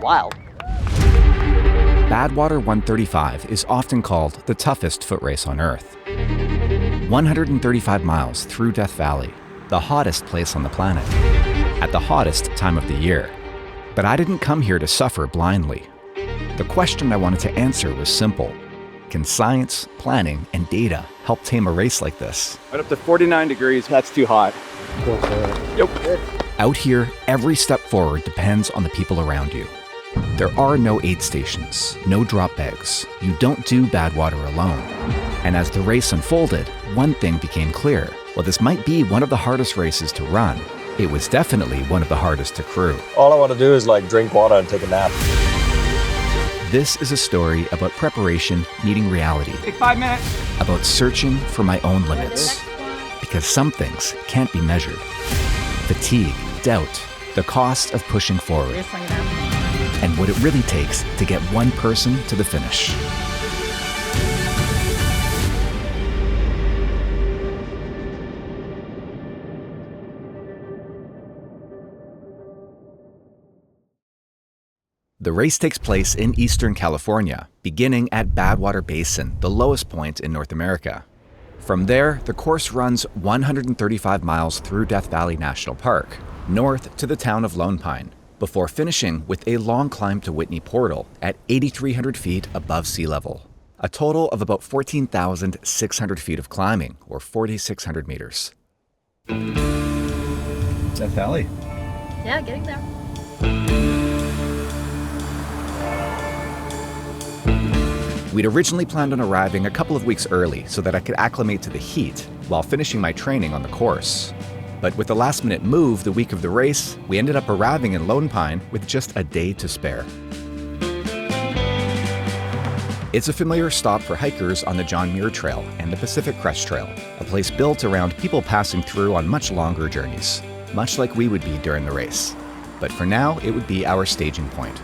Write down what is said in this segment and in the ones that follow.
wild. Badwater 135 is often called the toughest foot race on Earth. 135 miles through Death Valley, the hottest place on the planet, at the hottest time of the year. But I didn't come here to suffer blindly. The question I wanted to answer was simple. Can science, planning, and data help tame a race like this? Right up to 49 degrees, that's too hot. Go for it. Yep. Out here, every step forward depends on the people around you. There are no aid stations, no drop bags. You don't do Badwater alone. And as the race unfolded, one thing became clear. While this might be one of the hardest races to run, it was definitely one of the hardest to crew. All I want to do is drink water and take a nap. This is a story about preparation meeting reality. Take 5 minutes. About searching for my own limits. Because some things can't be measured. Fatigue, doubt, the cost of pushing forward. And what it really takes to get one person to the finish. The race takes place in Eastern California, beginning at Badwater Basin, the lowest point in North America. From there, the course runs 135 miles through Death Valley National Park, north to the town of Lone Pine, before finishing with a long climb to Whitney Portal at 8,300 feet above sea level. A total of about 14,600 feet of climbing, or 4,600 meters. Death Valley. Yeah, getting there. We'd originally planned on arriving a couple of weeks early so that I could acclimate to the heat while finishing my training on the course. But with the last-minute move the week of the race, we ended up arriving in Lone Pine with just a day to spare. It's a familiar stop for hikers on the John Muir Trail and the Pacific Crest Trail, a place built around people passing through on much longer journeys, much like we would be during the race. But for now, it would be our staging point.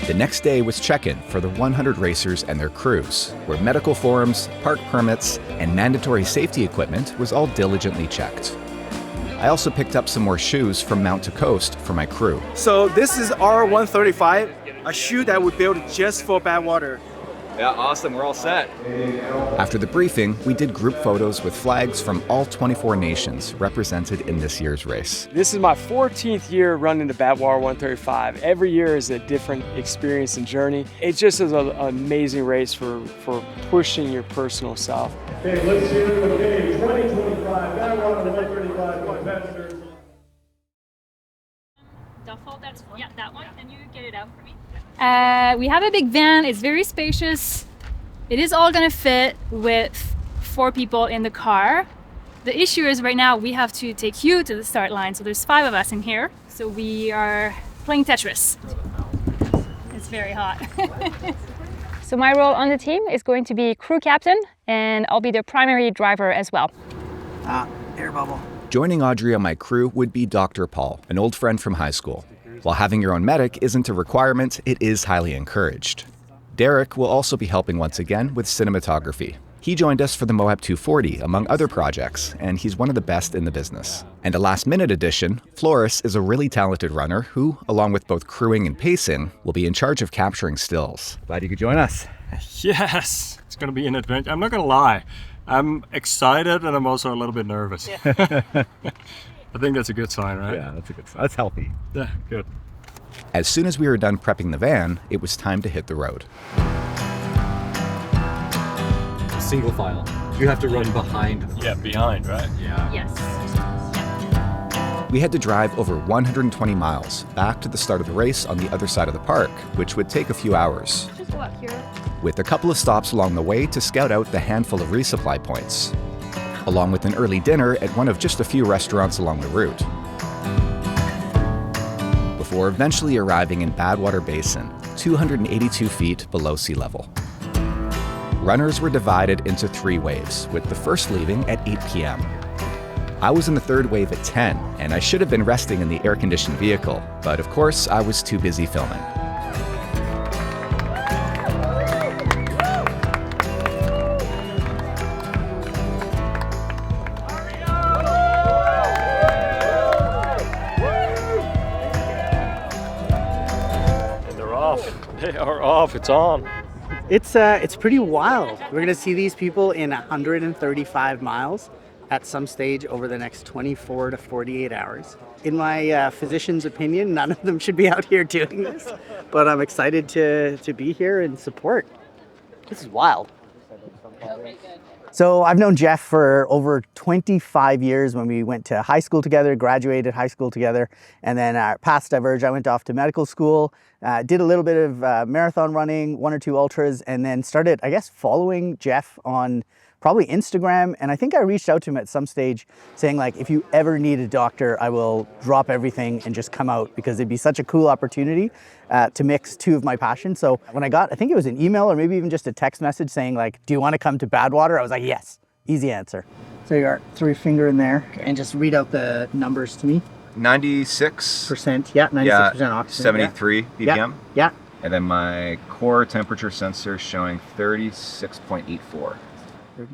The next day was check-in for the 100 racers and their crews, where medical forms, park permits, and mandatory safety equipment was all diligently checked. I also picked up some more shoes from Mount to Coast for my crew. So this is R135, a shoe that we built just for Badwater. Yeah, awesome. We're all set. After the briefing, we did group photos with flags from all 24 nations represented in this year's race. This is my 14th year running the Badwater 135. Every year is a different experience and journey. It just is an amazing race for pushing your personal self. Okay, let's hear it. Okay, 2025 Badwater 135 competitors. Duffel, yeah, that one. Can you get it out for me? We have a big van. It's very spacious. It is all gonna fit with 4 people in the car. The issue is right now we have to take you to the start line. So there's 5 of us in here. So we are playing Tetris. It's very hot. So my role on the team is going to be crew captain, and I'll be the primary driver as well. Air bubble. Joining Audrée on my crew would be Dr. Paul, an old friend from high school. While having your own medic isn't a requirement, it is highly encouraged. Derrick will also be helping once again with cinematography. He joined us for the Moab 240, among other projects, and he's one of the best in the business. And a last-minute addition, Floris is a really talented runner who, along with both crewing and pacing, will be in charge of capturing stills. Glad you could join us. Yes, it's going to be an adventure. I'm not going to lie. I'm excited and I'm also a little bit nervous. Yeah. I think that's a good sign, right? Yeah, that's a good sign. That's healthy. Yeah, good. As soon as we were done prepping the van, it was time to hit the road. Single file. You have to run behind. Yeah, behind, right? Yeah. Yes. We had to drive over 120 miles back to the start of the race on the other side of the park, which would take a few hours. Just go up here. With a couple of stops along the way to scout out the handful of resupply points, along with an early dinner at one of just a few restaurants along the route. Before eventually arriving in Badwater Basin, 282 feet below sea level. Runners were divided into 3 waves, with the first leaving at 8 p.m. I was in the third wave at 10, and I should have been resting in the air-conditioned vehicle, but of course I was too busy filming. They are off. It's on. It's pretty wild. We're gonna see these people in 135 miles at some stage over the next 24 to 48 hours. In my physician's opinion, none of them should be out here doing this, but I'm excited to be here and support. This is wild. So I've known Jeff for over 25 years. When we went to high school together, graduated high school together, and then past diverge, I went off to medical school, did a little bit of marathon running, 1 or 2 ultras, and then started, I guess, following Jeff on probably Instagram. And I think I reached out to him at some stage saying, like, if you ever need a doctor, I will drop everything and just come out, because it'd be such a cool opportunity to mix 2 of my passions. So when I got, I think it was an email or maybe even just a text message saying, like, do you want to come to Badwater? I was like, yes, easy answer. So you throw your finger in there and just read out the numbers to me. 96%. Yeah, 96% oxygen. 73 BPM. Yeah. And then my core temperature sensor showing 36.84.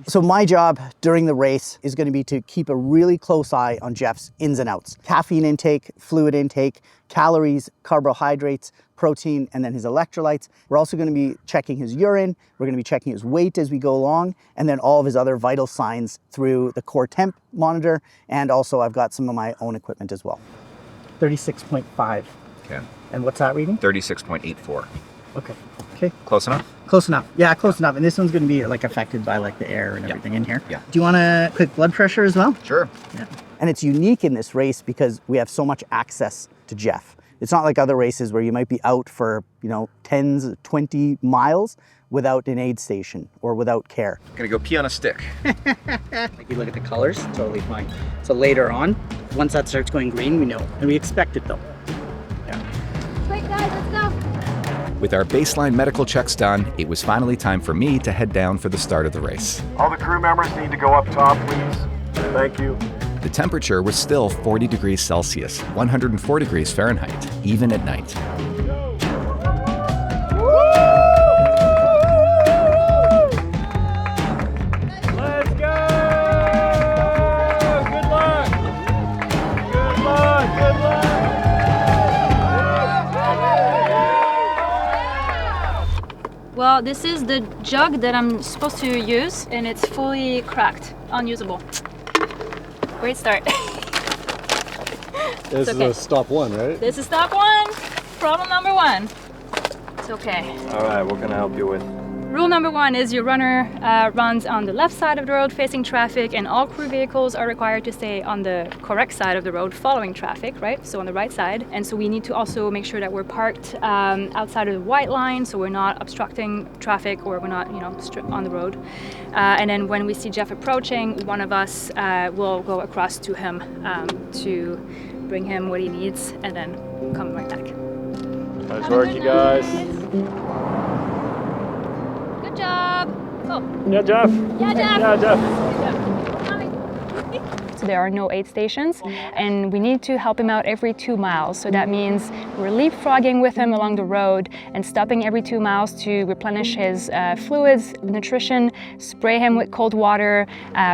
So my job during the race is going to be to keep a really close eye on Jeff's ins and outs. Caffeine intake, fluid intake, calories, carbohydrates, protein, and then his electrolytes. We're also going to be checking his urine. We're going to be checking his weight as we go along, and then all of his other vital signs through the core temp monitor. And also I've got some of my own equipment as well. 36.5. Okay. And what's that reading? 36.84. Okay. Close enough? Close enough. Yeah, close enough. And this one's going to be like affected by like the air and everything in here. Yeah. Do you want a quick blood pressure as well? Sure. Yeah. And it's unique in this race because we have so much access to Jeff. It's not like other races where you might be out for, 10s, 20 miles without an aid station or without care. Gonna go pee on a stick. Like you look at the colors, totally fine. So later on, once that starts going green, we know. And we expect it though. Yeah. Wait, guys, let's go. With our baseline medical checks done, it was finally time for me to head down for the start of the race. All the crew members need to go up top, please. Thank you. The temperature was still 40 degrees Celsius, 104 degrees Fahrenheit, even at night. Let's go! Good luck! Good luck! Good luck! Well, this is the jug that I'm supposed to use, and it's fully cracked, unusable. Great start. This is a stop 1, right? This is stop 1. Problem number 1. It's okay. All right, what can I help you with? Rule number 1 is your runner runs on the left side of the road facing traffic, and all crew vehicles are required to stay on the correct side of the road following traffic, right? So on the right side. And so we need to also make sure that we're parked outside of the white line, so we're not obstructing traffic or we're not, on the road. And then when we see Jeff approaching, one of us will go across to him to bring him what he needs and then come right back. Nice work, you guys. Good job. Oh. Yeah, Jeff. Yeah, Jeff. Yeah, Jeff. So there are no aid stations, and we need to help him out every 2 miles. So that means we're leapfrogging with him along the road and stopping every 2 miles to replenish his fluids, nutrition, spray him with cold water,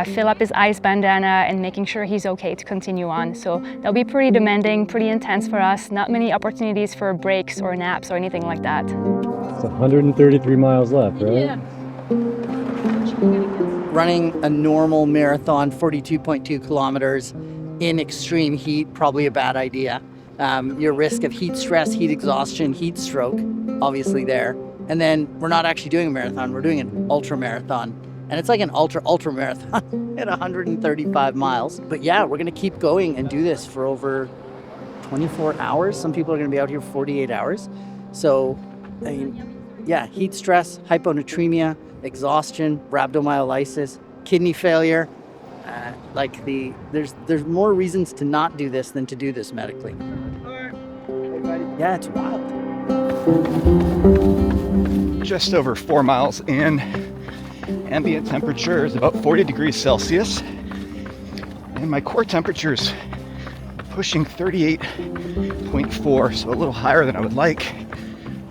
fill up his ice bandana, and making sure he's okay to continue on. So that'll be pretty demanding, pretty intense for us. Not many opportunities for breaks or naps or anything like that. It's 133 miles left, right? Yeah. Running a normal marathon, 42.2 kilometers in extreme heat, probably a bad idea. Your risk of heat stress, heat exhaustion, heat stroke, obviously there. And then we're not actually doing a marathon, we're doing an ultra marathon. And it's like an ultra marathon at 135 miles. But yeah, we're gonna keep going and do this for over 24 hours. Some people are gonna be out here 48 hours. So, I mean, yeah, heat stress, hyponatremia, exhaustion, rhabdomyolysis, kidney failure. There's more reasons to not do this than to do this medically. Yeah, it's wild. Just over 4 miles in, ambient temperature is about 40 degrees Celsius, and my core temperature is pushing 38.4, so a little higher than I would like.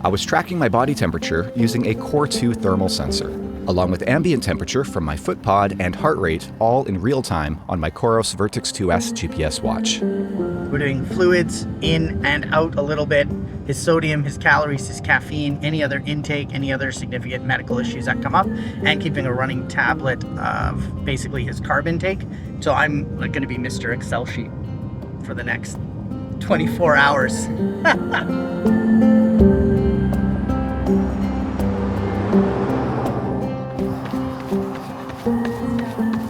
I was tracking my body temperature using a Core 2 thermal sensor, along with ambient temperature from my foot pod and heart rate, all in real time on my Coros Vertix 2S GPS watch. We're doing fluids in and out a little bit, his sodium, his calories, his caffeine, any other intake, any other significant medical issues that come up, and keeping a running tablet of basically his carb intake. So I'm going to be Mr. Excel sheet for the next 24 hours.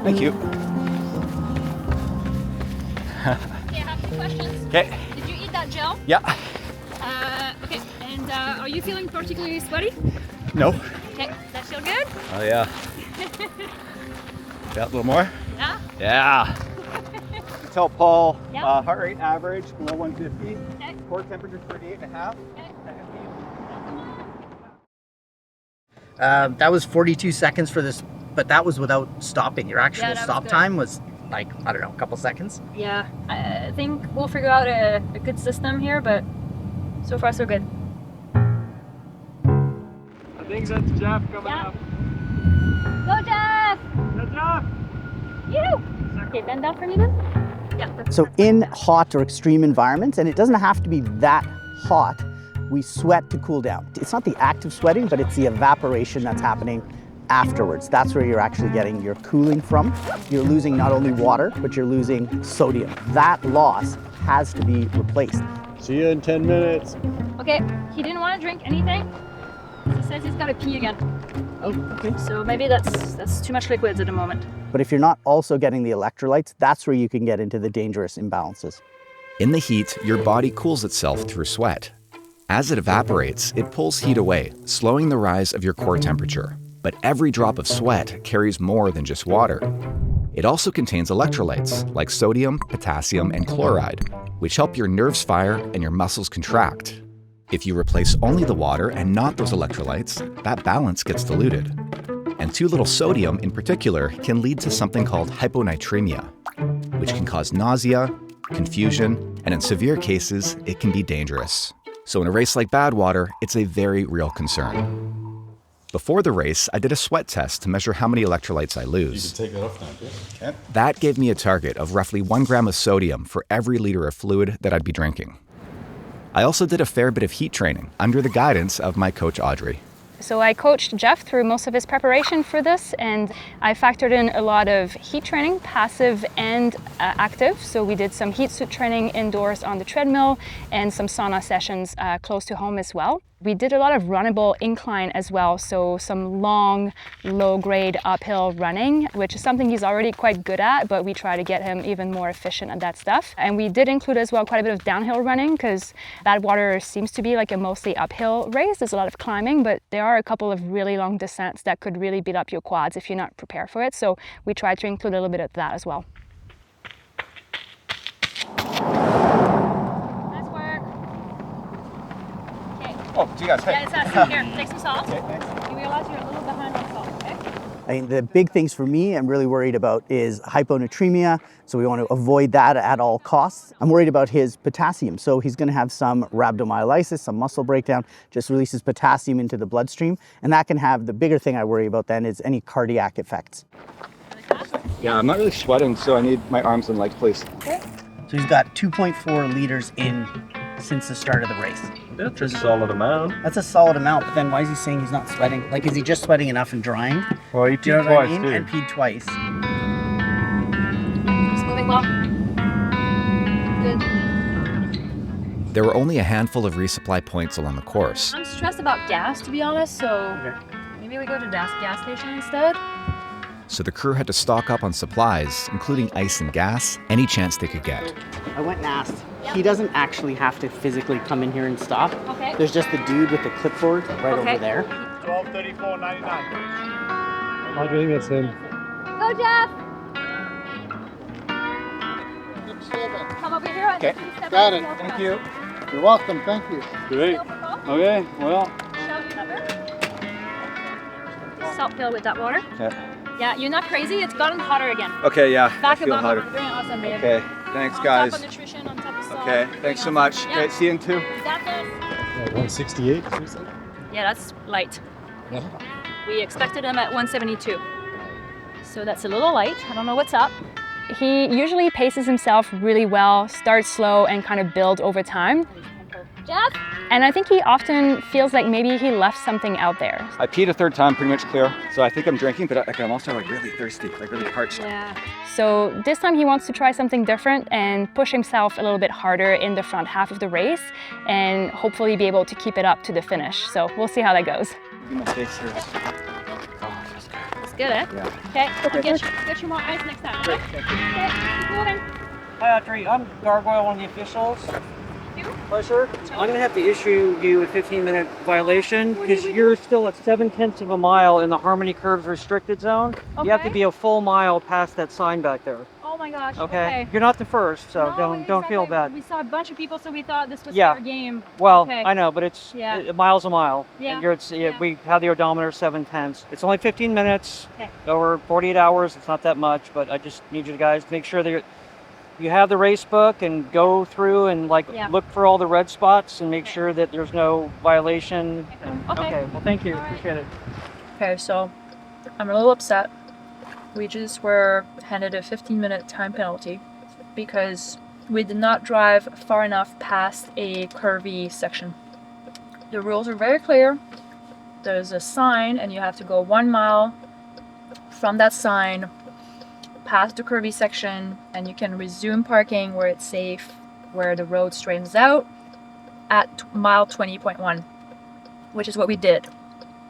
Thank you. Okay, I have two questions. Okay. Did you eat that gel? Yeah. Okay, and are you feeling particularly sweaty? No. Okay, that feel good? Oh yeah. Got a little more? Yeah? Yeah. Tell Paul, Yeah. heart rate average below 150. Okay. Core temperature 38.5. That was 42 seconds for this, but that was without stopping. Your actual Yeah, that was stop good. time was like, I don't know, a couple seconds. Yeah, I think we'll figure out a good system here, but so far so good. I think that's Jeff coming Yeah. up. Go Jeff! Good job. You! Okay, bend down for me then. Yeah. That's So in hot or extreme environments, and it doesn't have to be that hot, we sweat to cool down. It's not the act of sweating, but it's the evaporation that's happening afterwards. That's where you're actually getting your cooling from. You're losing not only water, but you're losing sodium. That loss has to be replaced. See you in 10 minutes. Okay, he didn't want to drink anything. He says he's got to pee again. Oh, okay. So maybe that's too much liquids at the moment. But if you're not also getting the electrolytes, that's where you can get into the dangerous imbalances. In the heat, your body cools itself through sweat. As it evaporates, it pulls heat away, slowing the rise of your core temperature. But every drop of sweat carries more than just water. It also contains electrolytes like sodium, potassium, and chloride, which help your nerves fire and your muscles contract. If you replace only the water and not those electrolytes, that balance gets diluted. And too little sodium in particular can lead to something called hyponatremia, which can cause nausea, confusion, and in severe cases, it can be dangerous. So in a race like Badwater, it's a very real concern. Before the race, I did a sweat test to measure how many electrolytes I lose. You can take that off now, okay? That gave me a target of roughly 1 gram of sodium for every liter of fluid that I'd be drinking. I also did a fair bit of heat training under the guidance of my coach Audrée. So I coached Jeff through most of his preparation for this, and I factored in a lot of heat training, passive and active. So we did some heat suit training indoors on the treadmill and some sauna sessions close to home as well. We did a lot of runnable incline as well, so some long, low-grade uphill running, which is something he's already quite good at, but we try to get him even more efficient at that stuff. And we did include as well quite a bit of downhill running, because Badwater seems to be like a mostly uphill race. There's a lot of climbing, but there are a couple of really long descents that could really beat up your quads if you're not prepared for it. So we tried to include a little bit of that as well. Oh, do you guys? Hey. Yeah, it's us. Here, take some salt. Okay, thanks. You realize you're a little behind on salt, okay? I mean, the big things for me I'm really worried about is hyponatremia, so we want to avoid that at all costs. I'm worried about his potassium, so he's going to have some rhabdomyolysis, some muscle breakdown, just releases potassium into the bloodstream, and that can have, the bigger thing I worry about then is any cardiac effects. Yeah, I'm not really sweating, so I need my arms and legs, please. Okay. So he's got 2.4 liters in since the start of the race. That's a solid amount. That's a solid amount, but then why is he saying he's not sweating? Like, is he just sweating enough and drying? Well, you Do you know peed what I twice, mean? too. And peed twice. It's moving well. Good. There were only a handful of resupply points along the course. I'm stressed about gas, to be honest, so maybe we go to gas station instead. So the crew had to stock up on supplies, including ice and gas, any chance they could get. I went and asked. He doesn't actually have to physically come in here and stop. Okay. There's just the dude with the clipboard right Okay. over there. 12:34.99. I think that's him. Go, Jeff! Come over here. Okay. Got it. Thank you. You're welcome. Thank you. Great. Okay, well. Shout your number. Salt pill with that water. Yeah. Yeah, you're not crazy. It's gotten hotter again. Okay, yeah. Back I feel above hotter. 100. Awesome, babe. Okay, thanks, On guys. top of nutrition, on top of salt. Okay, thanks so much. Yeah. Okay, see you in 2. You got this. 168. Yeah, that's light. We expected him at 172. So that's a little light. I don't know what's up. He usually paces himself really well, starts slow and kind of builds over time. Jeff? And I think he often feels like maybe he left something out there. I peed a third time, pretty much clear. So I think I'm drinking, but I'm also like really thirsty, like really parched. Yeah. So this time he wants to try something different and push himself a little bit harder in the front half of the race and hopefully be able to keep it up to the finish. So we'll see how that goes. My face hurts. Oh, it feels good. It's good, eh? Yeah. Okay, I'll get you more ice next time. Great, Okay? thank you. Okay, keep moving. Hi Audrey, I'm Gargoyle, one of the officials. Pleasure. I'm going to have to issue you a 15-minute violation because you're still at 7/10 of a mile in the Harmony Curves restricted zone. Okay. You have to be a full mile past that sign back there. Oh my gosh. Okay. You're not the first, so don't feel bad. We saw a bunch of people, so we thought this was Yeah. our game. Well, Okay. I know, but it's a mile's a mile. Yeah. And we have the odometer 7/10. It's only 15 minutes. Okay. Over 48 hours. It's not that much, but I just need you guys to make sure that you have the race book and go through and look for all the red spots and make sure that there's no violation. Okay. Well, thank you. All right. Appreciate it. Okay, so I'm a little upset. We just were handed a 15-minute time penalty because we did not drive far enough past a curvy section. The rules are very clear. There's a sign and you have to go 1 mile from that sign past the curvy section, and you can resume parking where it's safe, where the road straightens out at mile 20.1, which is what we did.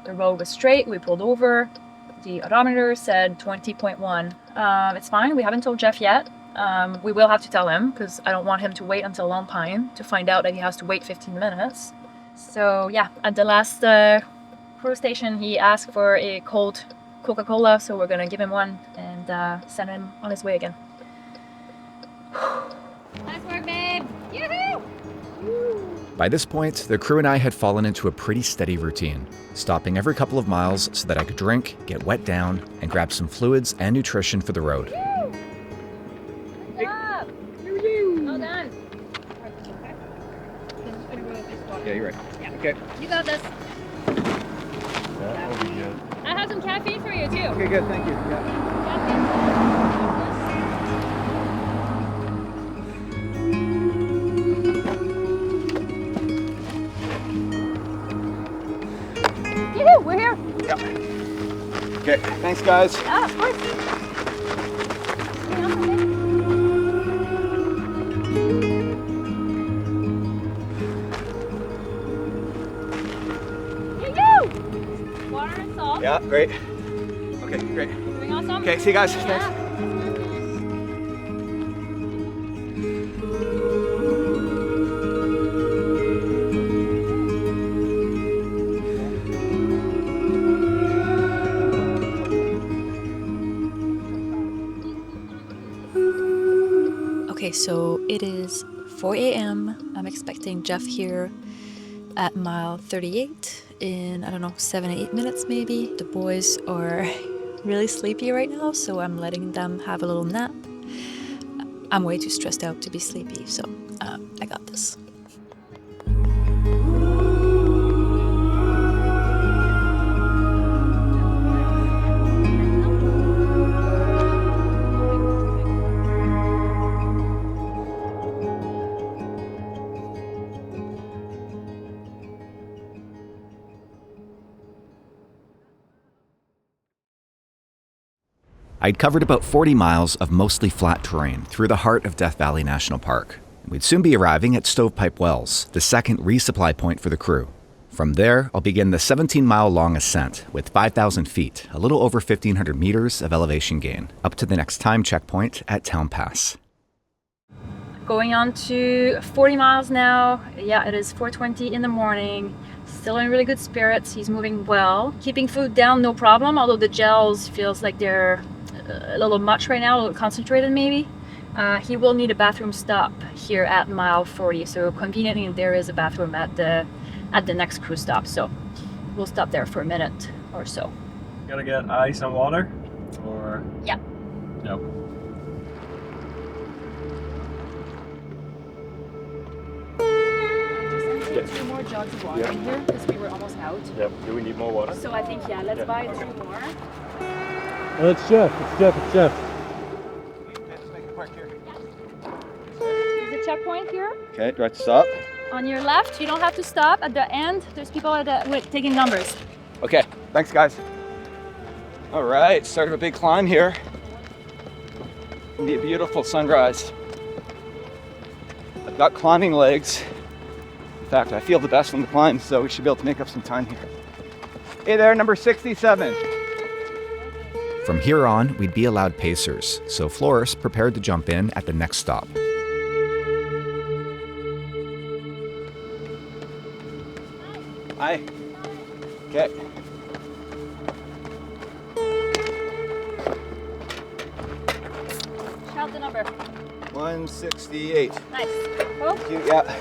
The road was straight, we pulled over, the odometer said 20.1. It's fine, we haven't told Jeff yet. We will have to tell him because I don't want him to wait until Long Pine to find out that he has to wait 15 minutes. So yeah, at the last cruise station he asked for a cold Coca-Cola, so we're gonna give him one and send him on his way again. Nice work, babe. Yoo-hoo! By this point, the crew and I had fallen into a pretty steady routine, stopping every couple of miles so that I could drink, get wet down, and grab some fluids and nutrition for the road. Good job. Well done. Yeah, you're right. Yeah. Okay. You got this. That will be good. I have some caffeine for you too. Okay, good. Thank you. Yeah. Yoo-hoo, we're here. Yeah. Okay. Thanks, guys. Ah, of course. Yoo-hoo! Water and salt. Yeah, great. Okay, great. Doing awesome. Okay, see you guys. Yeah. Thanks. Okay, so it is 4 a.m. I'm expecting Jeff here at mile 38 in, I don't know, 7 to 8 minutes maybe. The boys are really sleepy right now, so I'm letting them have a little nap. I'm way too stressed out to be sleepy, so I got this. I'd covered about 40 miles of mostly flat terrain through the heart of Death Valley National Park. We'd soon be arriving at Stovepipe Wells, the second resupply point for the crew. From there, I'll begin the 17-mile-long ascent with 5,000 feet, a little over 1,500 meters of elevation gain, up to the next time checkpoint at Town Pass. Going on to 40 miles now. Yeah, it is 4:20 in the morning. Still in really good spirits. He's moving well. Keeping food down, no problem, although the gels feels like they're a little much right now, a little concentrated maybe. He will need a bathroom stop here at mile 40, so conveniently there is a bathroom at the next cruise stop, so we'll stop there for a minute or so. Gotta get ice and water? Or... Yeah. Yep. Just 2 more jugs of water in here because we were almost out. Yep. Do we need more water? So I think, yeah, let's buy 2 more. Oh, it's Jeff. It's Jeff. It's Jeff. There's a checkpoint here. Okay, do I have to stop? On your left, you don't have to stop. At the end, there's people taking numbers. Okay, thanks guys. All right, start of a big climb here. It'll be a beautiful sunrise. I've got climbing legs. In fact, I feel the best on the climb, so we should be able to make up some time here. Hey there, number 67. From here on, we'd be allowed pacers, so Floris prepared to jump in at the next stop. Hi. Okay. Shout the number. 168. Nice. Oh. Thank you, yeah.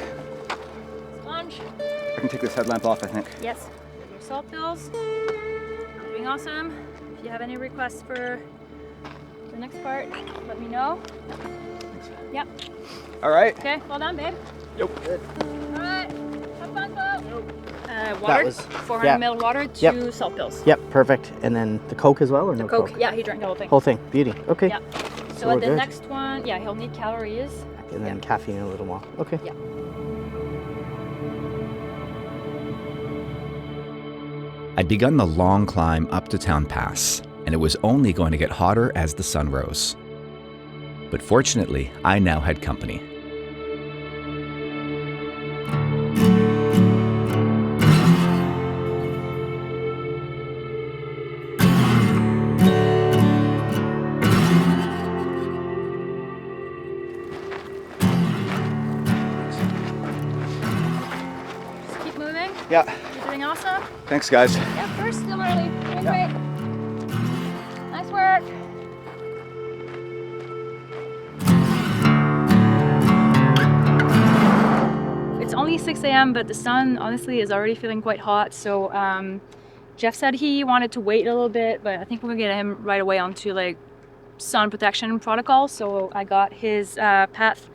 Sponge. I can take this headlamp off, I think. Yes. Your salt pills. Doing awesome. If you have any requests for the next part, let me know. Yep. All right. Okay, well done, babe. Yep. Good. All right. Have fun, folks. Water, That was 400 yeah. ml water, 2 salt pills. Yep, perfect. And then the Coke as well, or no Coke, Coke? yeah, he drank the whole thing. Whole thing, beauty. Okay. Yeah. So we're at the good. next one, yeah, he'll need calories. And then caffeine a little more. Okay. Yeah. I'd begun the long climb up to Town Pass, and it was only going to get hotter as the sun rose. But fortunately, I now had company. Just keep moving. Yeah. You're doing awesome. Thanks, guys. Yeah, first, still early. Doing great. Nice work. It's only 6 a.m., but the sun honestly is already feeling quite hot. So Jeff said he wanted to wait a little bit, but I think we're gonna get him right away onto like sun protection protocol. So I got his Path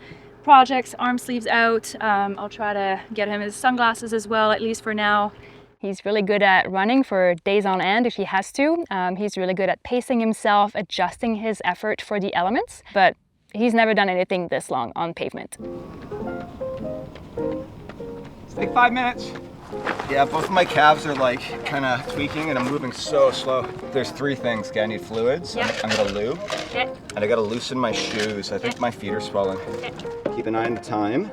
Projects arm sleeves out. I'll try to get him his sunglasses as well, at least for now. He's really good at running for days on end if he has to. He's really good at pacing himself, adjusting his effort for the elements, but he's never done anything this long on pavement. Let's take 5 minutes. Yeah, both of my calves are like kind of tweaking and I'm moving so slow. There's 3 things. Okay, I need fluids. Yeah. I'm gonna lube. Okay. And I gotta loosen my shoes. I think my feet are swelling. Okay. Keep an eye on the time.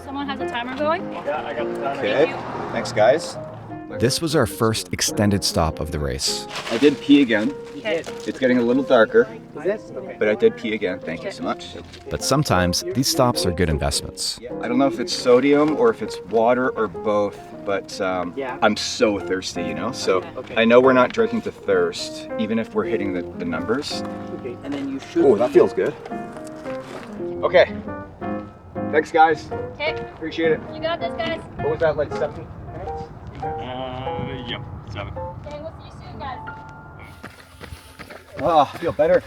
Someone has a timer going? Yeah, I got the timer. Okay. Thanks, guys. This was our first extended stop of the race. I did pee again. Okay. It's getting a little darker, but I did pee again. Thank you so much. But sometimes these stops are good investments. I don't know if it's sodium or if it's water or both, but I'm so thirsty, you know? So I know we're not drinking to thirst, even if we're hitting the numbers. Okay. And then you should. Oh, that feels good. Okay. Thanks, guys. Okay. Appreciate it. You got this, guys. What was that, like 7 minutes? Yep, 7. Okay, we'll see you soon, guys. Oh, I feel better.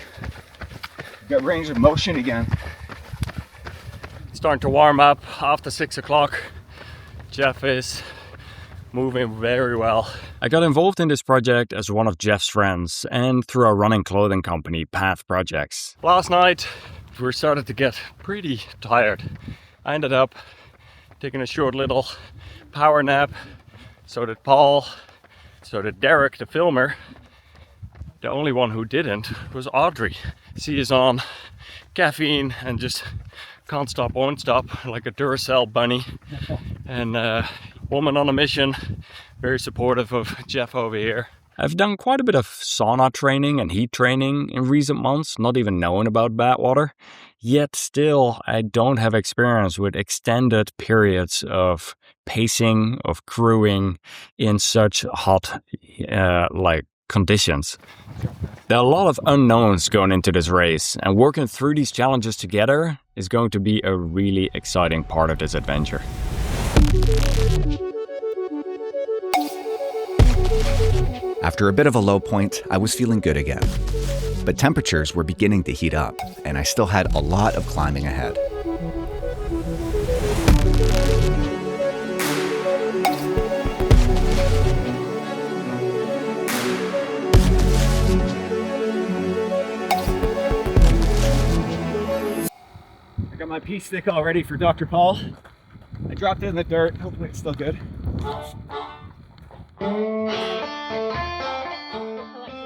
Got range of motion again. Starting to warm up after 6 o'clock. Jeff is moving very well. I got involved in this project as one of Jeff's friends and through our running clothing company, Path Projects. Last night, we started to get pretty tired. I ended up taking a short little power nap. So did Paul, so did Derrick, the filmer. The only one who didn't was Audrée. She is on caffeine and just can't stop, won't stop, like a Duracell bunny. And woman on a mission, very supportive of Jeff over here. I've done quite a bit of sauna training and heat training in recent months, not even knowing about Badwater. Yet still, I don't have experience with extended periods of pacing, of crewing in such hot conditions. There are a lot of unknowns going into this race, and working through these challenges together is going to be a really exciting part of this adventure. After a bit of a low point, I was feeling good again. But temperatures were beginning to heat up, and I still had a lot of climbing ahead. I got my pee stick all ready for Dr. Paul. I I dropped it in the dirt. Hopefully it's still good.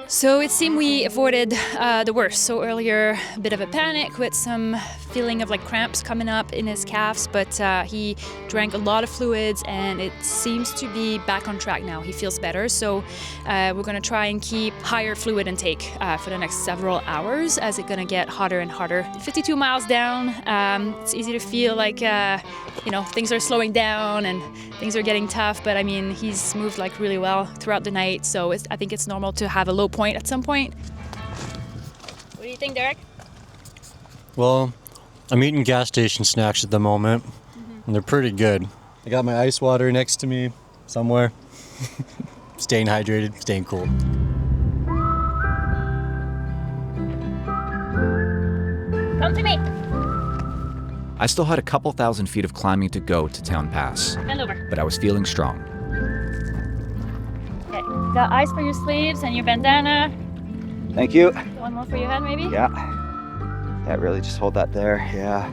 So it seemed we avoided the worst. So earlier, a bit of a panic with some feeling of like cramps coming up in his calves, but he drank a lot of fluids and it seems to be back on track now. He feels better. So we're gonna try and keep higher fluid intake for the next several hours as it's gonna get hotter and hotter. 52 miles down, it's easy to feel like you know, things are slowing down and things are getting tough, but I mean, he's moved like really well throughout the night, so I think it's normal to have a low point at some point. What do you think, Derrick? Well, I'm eating gas station snacks at the moment, and they're pretty good. I got my ice water next to me somewhere. Staying hydrated, staying cool. Come to me. I still had a couple thousand feet of climbing to go to Town Pass, Bend over. but I was feeling strong. Okay, got ice for your sleeves and your bandana. Thank you. One more for your head, maybe? Yeah. Yeah, really just hold that there. Yeah.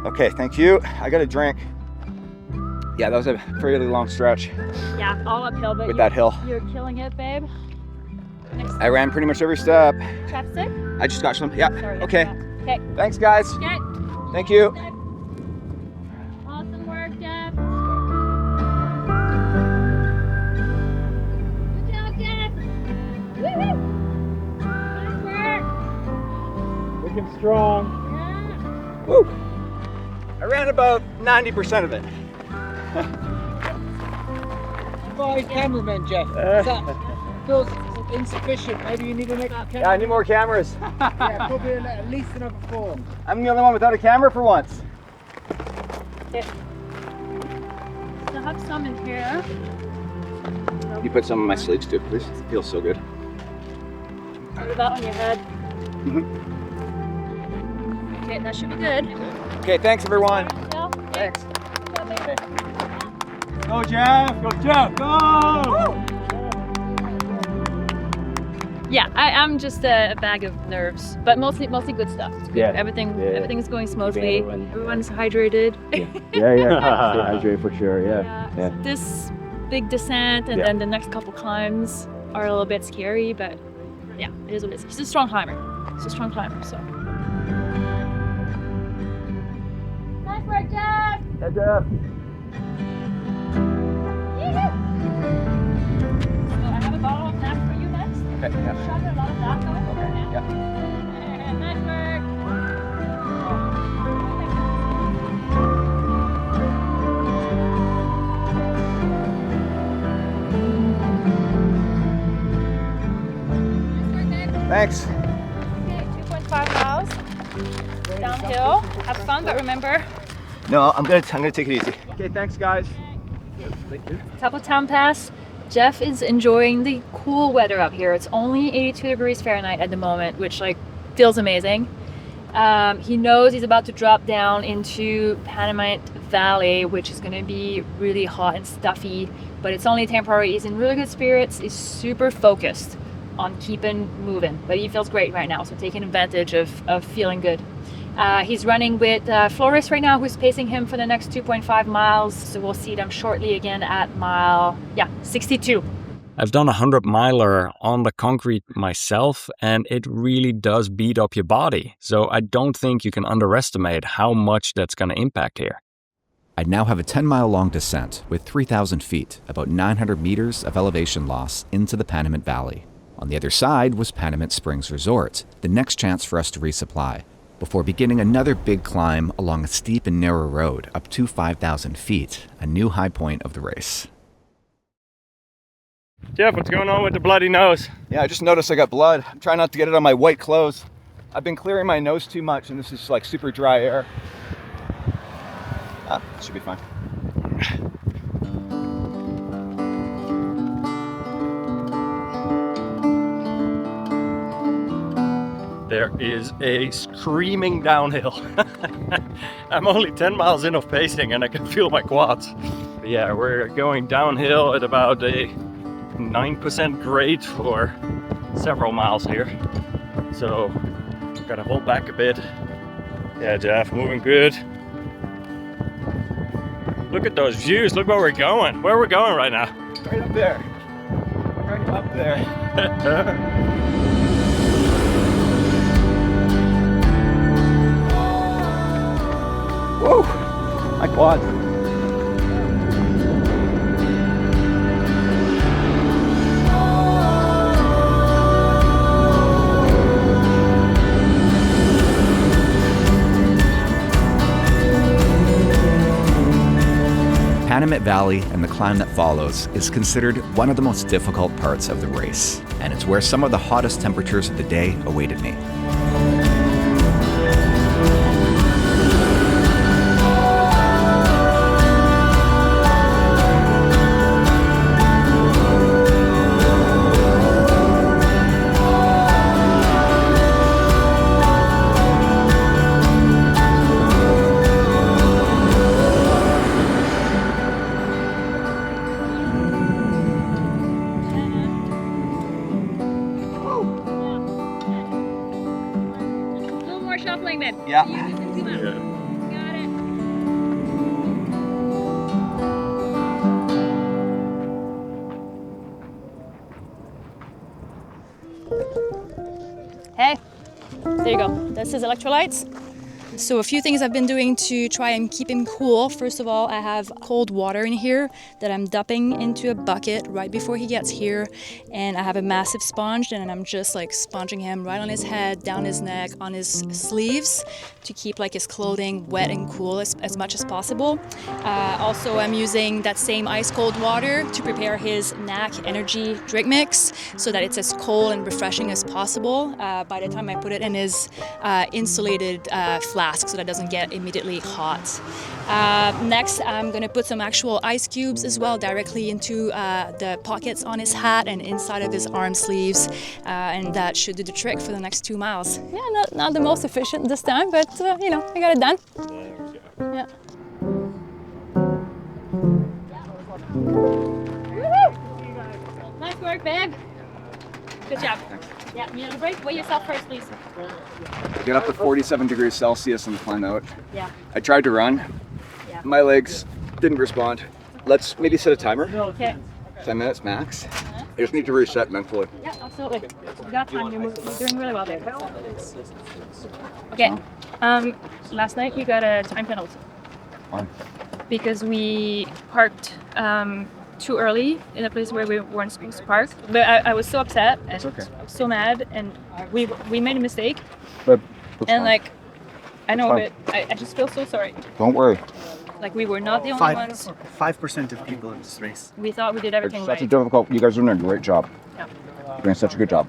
Okay, thank you. I got a drink. Yeah, that was a fairly long stretch. Yeah, all uphill, but With that hill. You're killing it, babe. I ran pretty much every step. Chapstick? I just got some. Yeah. Sorry, Okay. Okay. Thanks, guys. Okay. Thank you. Awesome work, Jeff. Good job, Jeff. Woo-hoo. Nice work. Looking strong. Yeah. Woo. I ran about 90% of it. Bye, cameraman, Jeff. That feels insufficient. Maybe you need an extra camera. Yeah, I need more cameras. Yeah, probably at least another 4. I'm the only one without a camera for once. Okay. Still have some in here. You put some on my sleeves too, please. It feels so good. What about on your head? Okay, that should be good. Okay, thanks everyone. Thanks. Go Jeff! Go Jeff! Go! Yeah, I'm just a bag of nerves, but mostly good stuff. It's good. Yeah. Everything is going smoothly. Everyone's hydrated. Yeah. Stay hydrated for sure. Yeah. This big descent and then the next couple climbs are a little bit scary, but yeah, it is what it is. He's a strong climber. So. Nice work, Jeff. Hey Jeff. So I have a bottle of nap for you next. Okay. Yeah. Shot a lot of that though. Okay. Yeah. Nice work. Thanks. Okay, 2.5 miles downhill. Have fun, but remember, No, I'm gonna take it easy. Okay, thanks guys. top of Town Pass. Jeff is enjoying the cool weather up here. It's only 82 degrees Fahrenheit at the moment, which like feels amazing. He knows he's about to drop down into Panamint Valley, which is going to be really hot and stuffy, but it's only temporary. He's in really good spirits. He's super focused on keeping moving, but he feels great right now, so taking advantage of feeling good. He's running with Floris right now, who's pacing him for the next 2.5 miles, so we'll see them shortly again at mile 62. I've done a 100-miler on the concrete myself, and it really does beat up your body. So I don't think you can underestimate how much that's going to impact here. I'd now have a 10-mile-long descent with 3,000 feet, about 900 meters of elevation loss into the Panamint Valley. On the other side was Panamint Springs Resort, the next chance for us to resupply, before beginning another big climb along a steep and narrow road up to 5,000 feet, a new high point of the race. Jeff, what's going on with the bloody nose? Yeah, I just noticed I got blood. I'm trying not to get it on my white clothes. I've been clearing my nose too much and this is like super dry air. Should be fine. There is a screaming downhill. I'm only 10 miles in of pacing and I can feel my quads. But yeah, we're going downhill at about a 9% grade for several miles here. So, gotta hold back a bit. Yeah, Jeff, moving good. Look at those views. Look where we're going. Where we're going right now. Right up there. Right up there. Whoa! My quads. Panamint Valley and the climb that follows is considered one of the most difficult parts of the race, and it's where some of the hottest temperatures of the day awaited me. Yeah. Got it. Hey, there you go. That's his electrolytes. So a few things I've been doing to try and keep him cool. First of all, I have cold water in here that I'm dumping into a bucket right before he gets here. And I have a massive sponge and I'm just like sponging him right on his head, down his neck, on his sleeves to keep like his clothing wet and cool as much as possible. Also, I'm using that same ice cold water to prepare his NAC energy drink mix so that it's as cold and refreshing as possible by the time I put it in his insulated flask so that it doesn't get immediately hot. Next, I'm going to put some actual ice cubes as well directly into the pockets on his hat and inside of his arm sleeves, and that should do the trick for the next 2 miles. Yeah, not the most efficient this time, but you know, I got it done. Yeah. Woo-hoo! Nice work, babe. Good job. Yeah, you know, break. Weigh yourself first, please. I got up to 47 degrees Celsius and climb out. Yeah. I tried to run. Yeah. My legs didn't respond. Let's maybe set a timer. Okay. 10 minutes max. I just need to reset mentally. Yeah, absolutely. You got time. You're doing really well there. Okay. Last night we got a time penalty. Why? Because we parked too early in a place where we weren't supposed to park. But I was so upset and okay. I was so mad, and we made a mistake. But And like, I know, but I just feel so sorry. don't worry. Like, we were not the only ones. 5% of people in this race. We thought we did everything It's right. such a difficult. You guys are doing a great job. Yeah. You're doing such a good job.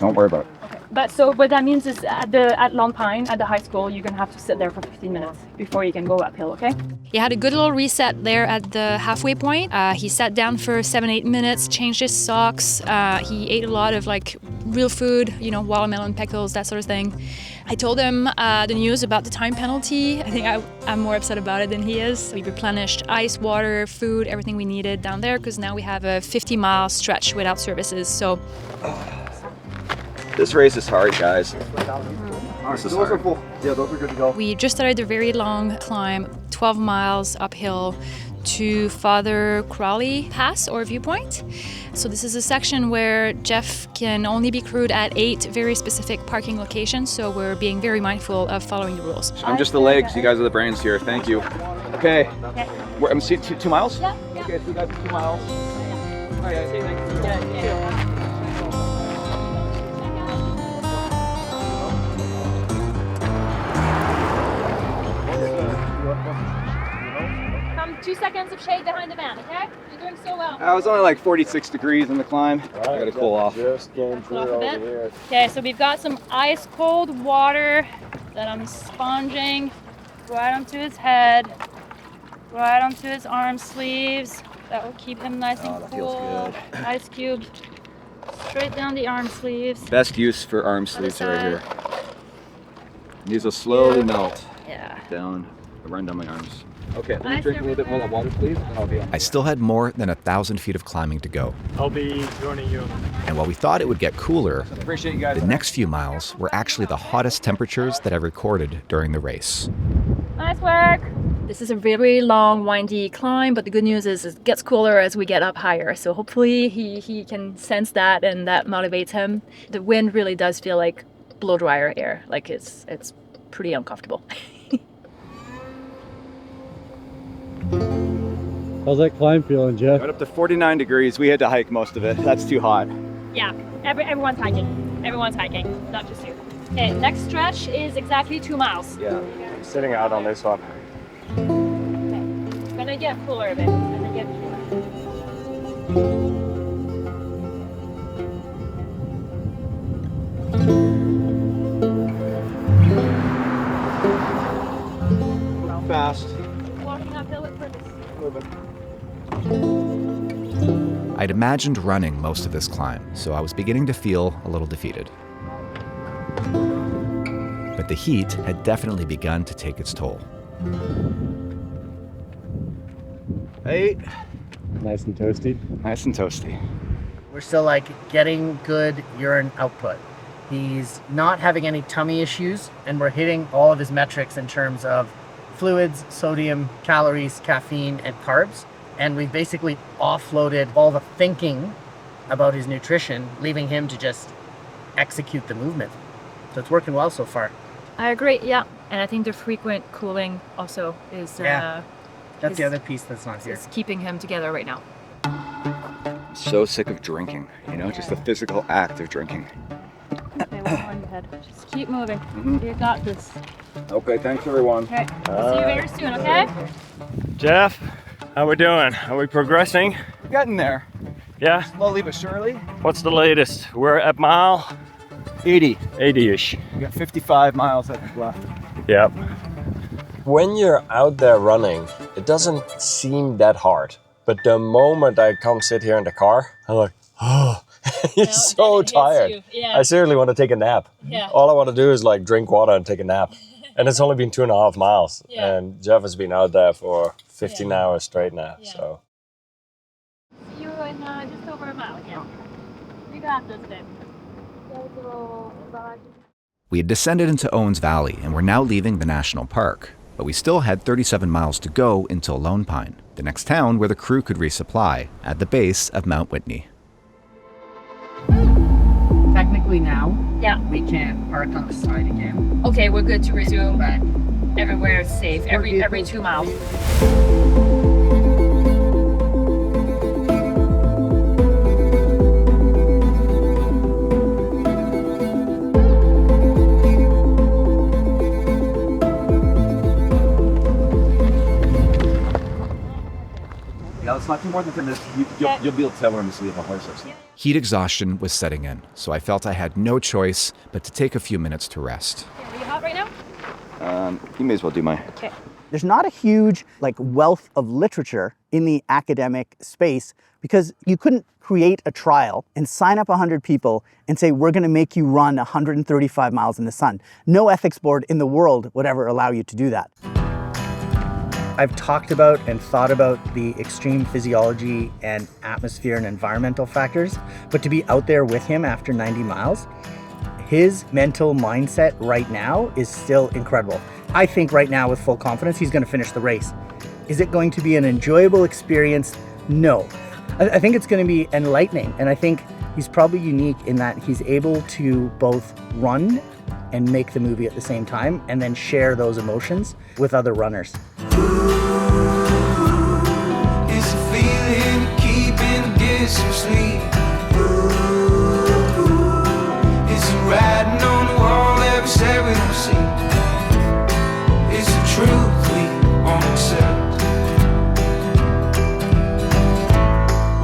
Don't worry about it. But so what that means is at Lone Pine, at the high school, you're gonna have to sit there for 15 minutes before you can go uphill, okay? He had a good little reset there at the halfway point. He sat down for 7-8 minutes, changed his socks. He ate a lot of like real food, you know, watermelon, pickles, that sort of thing. I told him the news about the time penalty. I think I'm more upset about it than he is. We replenished ice, water, food, everything we needed down there because now we have a 50-mile stretch without services. So. This race is hard, guys. This is hard. Yeah, those are good to go. We just started a very long climb, 12 miles uphill to Father Crowley Pass or Viewpoint. So this is a section where Jeff can only be crewed at 8 very specific parking locations, so we're being very mindful of following the rules. I'm just the legs. You guys are the brains here. Thank you. Okay. I'm 2 miles? Yeah. Okay, so we got 2 miles. All right, say thank you. Yeah. Come 2 seconds of shade behind the van, okay? You're doing so well. I was only like 46 degrees in the climb. I gotta cool off. Just came through Off a over bit. here. Okay, so we've got some ice cold water that I'm sponging right onto his head, right onto his arm sleeves. That will keep him nice and that feels cool. good. Ice cube straight down the arm sleeves. Best use for arm sleeves right side. here. These will slowly melt Yeah. down, run down my arms. Okay, let me Nice drink a little bit more of that water, please, and I'll be on. I still had more than 1,000 feet of climbing to go. I'll be joining you. And while we thought it would get cooler, Appreciate you guys. the next few miles were actually the hottest temperatures that I recorded during the race. Nice work. This is a very long, windy climb, but the good news is it gets cooler as we get up higher. So hopefully he can sense that and that motivates him. The wind really does feel like blow dryer air. Like it's pretty uncomfortable. How's that climb feeling, Jeff? Got up to 49 degrees. We had to hike most of it. That's too hot. Yeah, everyone's hiking. Everyone's hiking, not just you. Okay, next stretch is exactly 2 miles. Yeah, I'm sitting out on this one. Okay, it's gonna get cooler a bit. It's gonna get How fast? walking uphill at first. I'd imagined running most of this climb, so I was beginning to feel a little defeated. But the heat had definitely begun to take its toll. Hey. Nice and toasty. Nice and toasty. We're still like getting good urine output. He's not having any tummy issues, and we're hitting all of his metrics in terms of fluids, sodium, calories, caffeine, and carbs. And we've basically offloaded all the thinking about his nutrition, leaving him to just execute the movement. So it's working well so far. I agree, yeah. And I think the frequent cooling also is That's the other piece that's not here. is keeping him together right now. I'm so sick of drinking, you know, just the physical act of drinking. Okay, one more on your head. Just keep moving. Mhm. You got this. Okay, thanks everyone. Okay, see you very soon, okay? Jeff, how we doing? Are we progressing? Getting there. Yeah? Slowly but surely. What's the latest? We're at mile 80. 80-ish. We got 55 miles I think left. Yep. When you're out there running, it doesn't seem that hard. But the moment I come sit here in the car, I'm like, oh, it's so tired. Yeah. I seriously want to take a nap. Yeah. All I want to do is like drink water and take a nap. And it's only been 2.5 miles. Yeah. And Jeff has been out there for 15 hours straight now. Yeah. So. See you in just over a mile, yeah. You got this, babe. We had descended into Owens Valley and were now leaving the national park, but we still had 37 miles to go until Lone Pine, the next town where the crew could resupply, at the base of Mount Whitney. Technically now, Yeah. we can park on the side again. Okay, we're good to resume. But Everywhere is safe. Every 2 miles. Yeah, let's not do more than 10 minutes. You'll be able to tell when I'm asleep on horses. Heat exhaustion was setting in, so I felt I had no choice but to take a few minutes to rest. Are you hot right now? You may as well do my... Okay. there's not a huge wealth of literature in the academic space because you couldn't create a trial and sign up 100 people and say, we're going to make you run 135 miles in the sun. No ethics board in the world would ever allow you to do that. I've talked about and thought about the extreme physiology and atmosphere and environmental factors, but to be out there with him after 90 miles, his mental mindset right now is still incredible. I think right now with full confidence, he's going to finish the race. Is it going to be an enjoyable experience? No. I think it's going to be enlightening, and I think he's probably unique in that he's able to both run and make the movie at the same time and then share those emotions with other runners. It's a feeling keeping distance sleep. It's a riding on the wall every step we don't see. It's the truth we won't accept.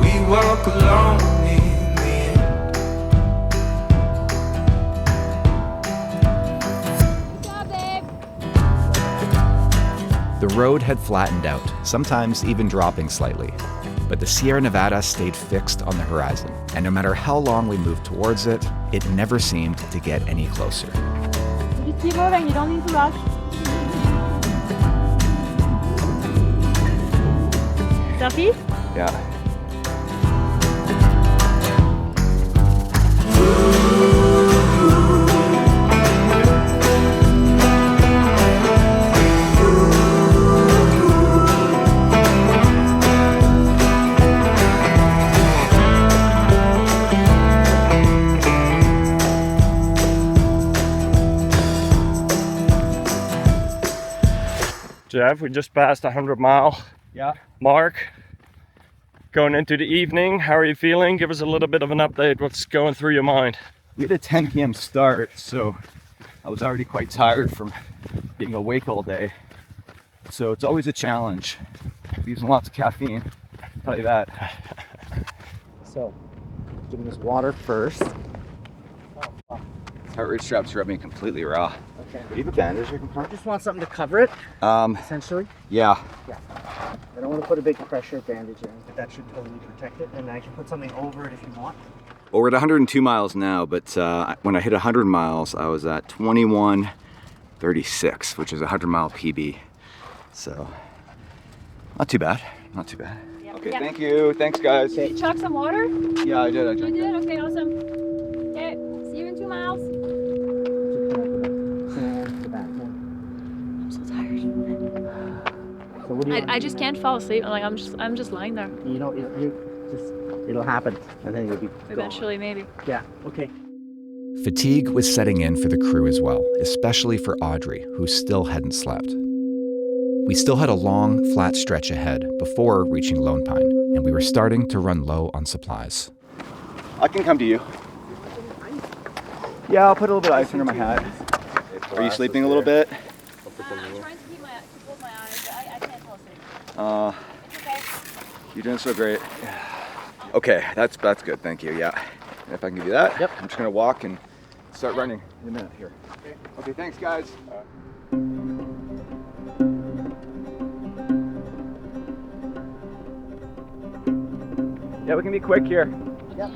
We walk alone in the end. The road had flattened out, sometimes even dropping slightly. But the Sierra Nevada stayed fixed on the horizon, and no matter how long we moved towards it, it never seemed to get any closer. Just keep moving, you don't need to rush. Selfie? Yeah. Jeff, we just passed 100-mile mark. Going into the evening, how are you feeling? Give us a little bit of an update. What's going through your mind? We had a 10 p.m. start, so I was already quite tired from being awake all day. So it's always a challenge. Using lots of caffeine, I'll tell you that. So, giving this water first. Heart rate strap's rubbing completely raw. Okay. Do you have a bandage I can put? Just want something to cover it, essentially. Yeah. Yeah. I don't want to put a big pressure bandage in, but that should totally protect it. And I can put something over it if you want. Well, we're at 102 miles now, but when I hit 100 miles, I was at 21:36, which is a 100-mile PB. So, not too bad. Not too bad. Yeah. Okay, Yeah. thank you. Thanks, guys. Did you chuck some water? Yeah, I did. You did? Okay, awesome. Okay, see you in 2 miles. I'm so tired. So what do you I just can't fall asleep. I'm just lying there. You know, it'll happen, and then you'll be Eventually, maybe. Yeah. Okay. Fatigue was setting in for the crew as well, especially for Audrey, who still hadn't slept. We still had a long, flat stretch ahead before reaching Lone Pine, and we were starting to run low on supplies. I can come to you. Yeah, I'll put a little bit of ice under my hat. Are you sleeping a little bit? I'm trying to close my eyes, but I can't fall asleep. Okay. You're doing so great. Okay, that's good. Thank you. Yeah. And if I can give you that, I'm just gonna walk and start running in a minute here. Okay, thanks, guys. Yeah, we can be quick here. Yep.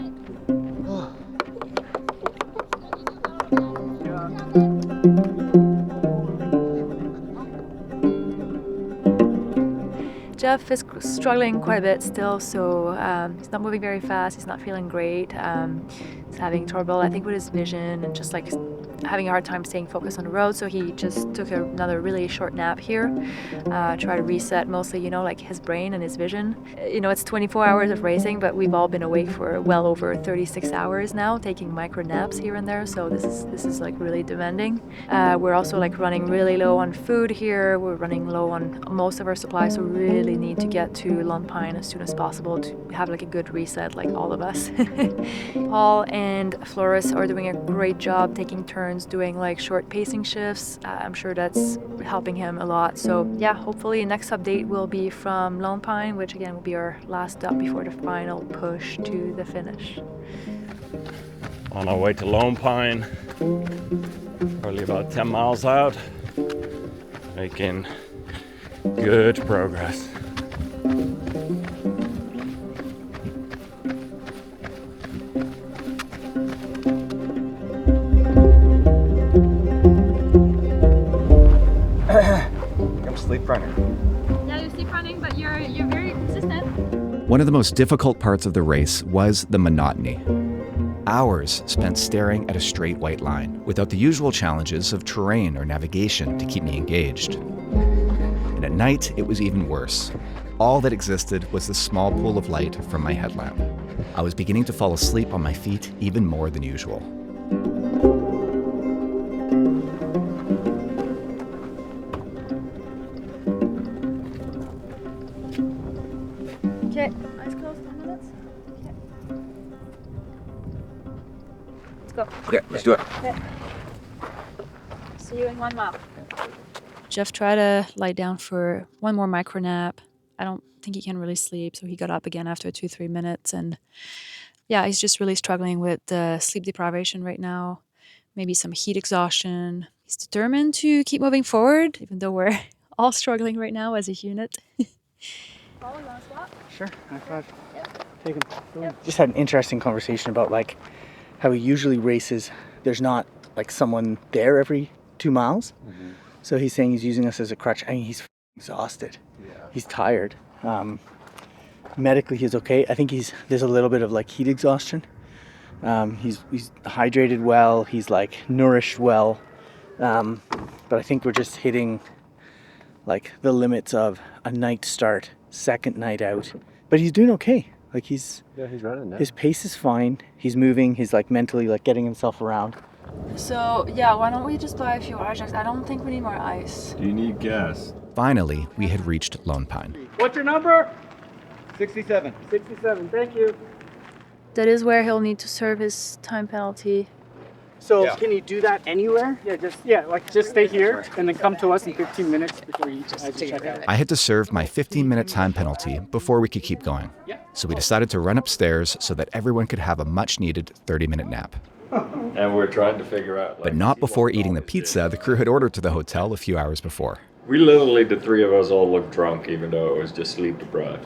Jeff is struggling quite a bit still, so he's not moving very fast. He's not feeling great. He's having trouble, I think, with his vision and just like having a hard time staying focused on the road. So he just took another really short nap here, try to reset mostly, like his brain and his vision. It's 24 hours of racing, but we've all been awake for well over 36 hours now, taking micro naps here and there. So this is like really demanding. We're also like running really low on food here. We're running low on most of our supplies, so we really need to get to Lone Pine as soon as possible to have like a good reset, like all of us. Paul and Floris are doing a great job taking turns doing like short pacing shifts. I'm sure that's helping him a lot. So yeah, hopefully next update will be from Lone Pine, which again will be our last stop before the final push to the finish. On our way to Lone Pine, probably about 10 miles out, making good progress. I'm sleep runner. Yeah, you're sleep running, but you're very consistent. One of the most difficult parts of the race was the monotony. Hours spent staring at a straight white line without the usual challenges of terrain or navigation to keep me engaged. And at night, it was even worse. All that existed was the small pool of light from my headlamp. I was beginning to fall asleep on my feet even more than usual. Okay, eyes closed, 10 minutes. Okay. Let's go. Okay, let's do it. Okay. See you in 1 mile. Jeff tried to lie down for one more micro nap. I don't think he can really sleep, so he got up again after 2-3 minutes. And yeah, he's just really struggling with the sleep deprivation right now. Maybe some heat exhaustion. He's determined to keep moving forward, even though we're all struggling right now as a unit. Paul, you want to swap? Sure. High five. Take him. Just had an interesting conversation about like how he usually races. There's not like someone there every 2 miles. Mm-hmm. So he's saying he's using us as a crutch. I mean, he's exhausted. Yeah. He's tired. Medically, he's okay. I think there's a little bit of like heat exhaustion. He's hydrated well. He's like nourished well. But I think we're just hitting like the limits of a night start, second night out. But he's doing okay. Like he's running now. His pace is fine. He's moving. He's like mentally like getting himself around. So yeah, why don't we just buy a few Ajax? I don't think we need more ice. Do you need gas? Finally, we had reached Lone Pine. What's your number? 67. 67, thank you. That is where he'll need to serve his time penalty. So can you do that anywhere? Yeah, just stay here and then come to us in 15 minutes before you check out. I had to serve my 15-minute time penalty before we could keep going. So we decided to run upstairs so that everyone could have a much-needed 30-minute nap. And we're trying to figure out... But not before eating the pizza the crew had ordered to the hotel a few hours before. We literally, the three of us all looked drunk, even though it was just sleep deprived.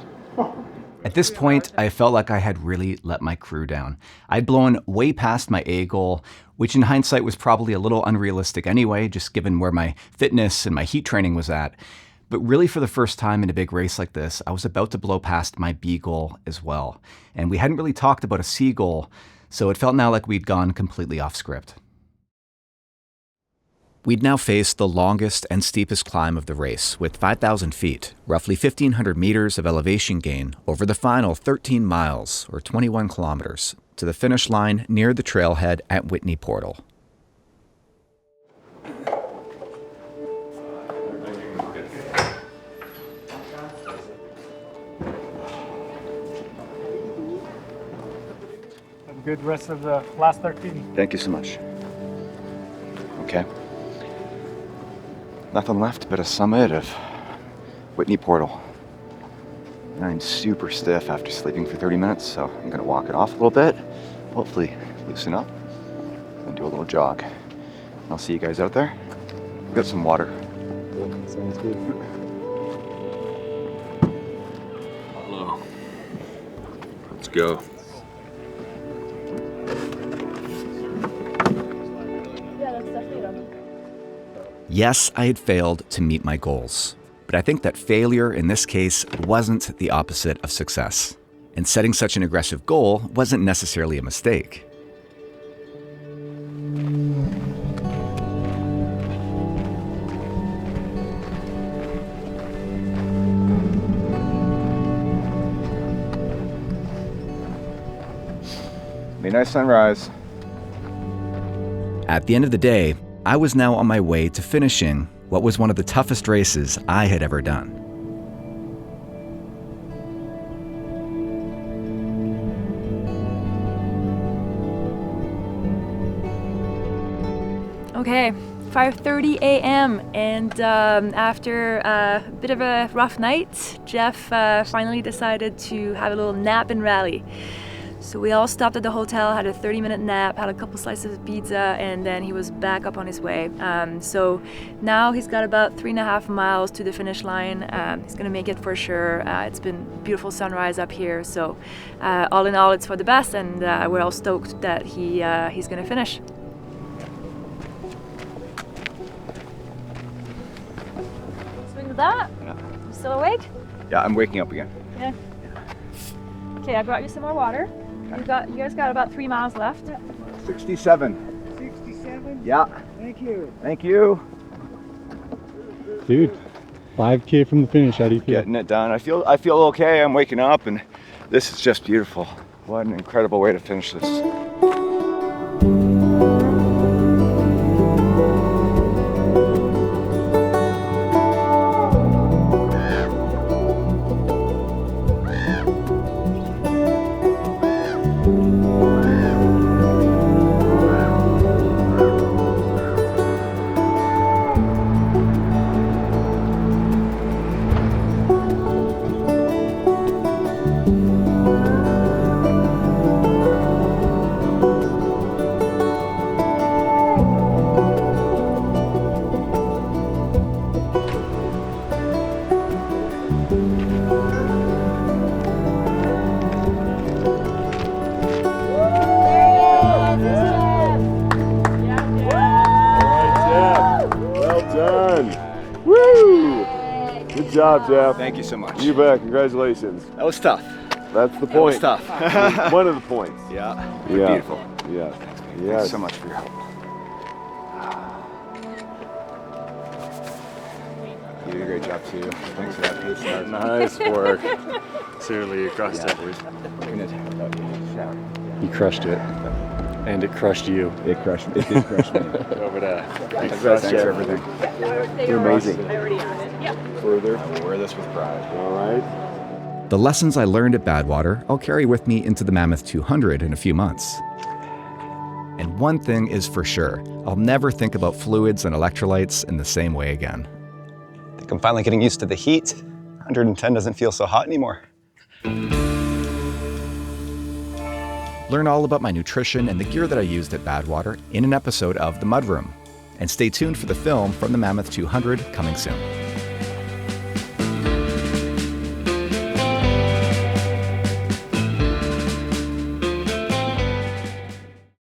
At this point, I felt like I had really let my crew down. I'd blown way past my A goal, which in hindsight was probably a little unrealistic anyway, just given where my fitness and my heat training was at. But really for the first time in a big race like this, I was about to blow past my B goal as well. And we hadn't really talked about a C goal, so it felt now like we'd gone completely off script. We'd now faced the longest and steepest climb of the race, with 5,000 feet, roughly 1,500 meters of elevation gain over the final 13 miles, or 21 kilometers, to the finish line near the trailhead at Whitney Portal. Have a good rest of the last 13. Thank you so much. Okay. Nothing left but a summit of Whitney Portal. I'm super stiff after sleeping for 30 minutes, so I'm gonna walk it off a little bit, hopefully loosen up, and do a little jog. I'll see you guys out there. Got some water. Sounds good. Hello. Let's go. Yes, I had failed to meet my goals, but I think that failure in this case wasn't the opposite of success, and setting such an aggressive goal wasn't necessarily a mistake. Be a nice sunrise. At the end of the day, I was now on my way to finishing what was one of the toughest races I had ever done. Okay, 5:30 a.m. and after a bit of a rough night, Jeff finally decided to have a little nap and rally. So we all stopped at the hotel, had a 30-minute nap, had a couple slices of pizza, and then he was back up on his way. So now he's got about 3.5 miles to the finish line. He's gonna make it for sure. It's been beautiful sunrise up here, so all in all, it's for the best, and we're all stoked that he's gonna finish. Swing with that? Yeah. You still awake? Yeah, I'm waking up again. Yeah. Okay, I brought you some more water. You guys got about 3 miles left. 67. 67? Yeah. Thank you. Thank you. Dude, 5K from the finish. How do you feel? Getting it done. I feel okay. I'm waking up, and this is just beautiful. What an incredible way to finish this. Good job, Jeff. Thank you so much. You bet. Congratulations. That was tough. That's the point. That was tough. One of the points. Yeah. Yeah. Beautiful. Yeah. Thanks, man. Yes. Thanks so much for your help. You did a great job too. Thanks for that pace start. Nice work. Seriously, you crushed it. Couldn't have without you. You crushed it. And it crushed you. It crushed me. It did crush me. Over there. Thanks for everything. You're amazing. Further, I will wear this with pride. All right. The lessons I learned at Badwater I'll carry with me into the Mammoth 200 in a few months. And one thing is for sure, I'll never think about fluids and electrolytes in the same way again. I think I'm finally getting used to the heat. 110 doesn't feel so hot anymore. Learn all about my nutrition and the gear that I used at Badwater in an episode of The Mudroom. And stay tuned for the film from the Mammoth 200 coming soon.